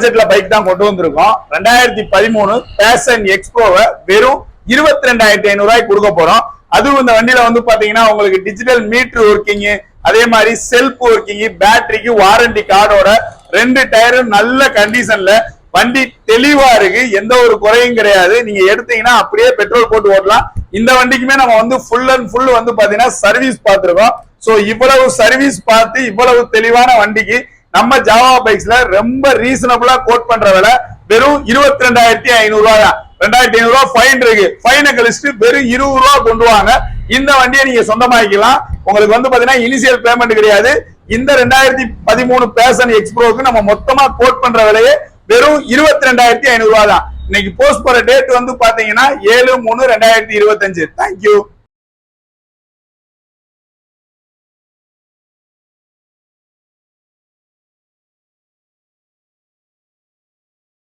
பட்ஜெட்ல பைக் தான் கொண்டு வந்திருக்கோம். 2013 பேஷன் எக்ஸ்ப்ரோவை வெறும் 22,500 கொடுக்க போறோம். அதுவும் இந்த வண்டியில வந்து பாத்தீங்கன்னா உங்களுக்கு டிஜிட்டல் மீட்டர் ஒர்க்கிங், அதே மாதிரி செல்ஃப் ஒர்க்கிங், பேட்டரிக்கு வாரண்டி கார்டோட 2 டயரும் நல்ல கண்டிஷன்ல வண்டி தெளிவா இருக்கு. எந்த ஒரு குறையும் கிடையாது. நீங்க எடுத்தீங்கன்னா அப்படியே பெட்ரோல் போட்டு ஓட்டலாம். இந்த வண்டிக்குமே நம்ம வந்து ஃபுல் அண்ட் ஃபுல் வந்து பாத்தீங்கன்னா சர்வீஸ் பார்த்திருக்கோம். சோ இவ்வளவு சர்வீஸ் பார்த்து இவ்வளவு தெளிவான வண்டிக்கு நம்ம ஜாவா பைக்ஸ்ல ரொம்ப ரீசனபிளா கோட் பண்ற விலை வெறும் 22,500 தான். 2,500 ஃபைன் இருக்கு. ஃபைனை கழிச்சுட்டு வெறும் 20 ரூபா கொண்டு வாங்க. இந்த வண்டியை நீங்க சொந்தமாக்கலாம். உங்களுக்கு வந்து பாத்தீங்கன்னா இனிஷியல் பேமெண்ட் கிடையாது. இந்த 2013 பேஷன் எக்ஸ்ப்ரோக்கு நம்ம மொத்தமா கோட் பண்ற விலையே வெறும் 22,500 தான். இன்னைக்கு போஸ்ட் போற டேட் வந்து பாத்தீங்கன்னா 7/3/2025. தேங்க்யூ.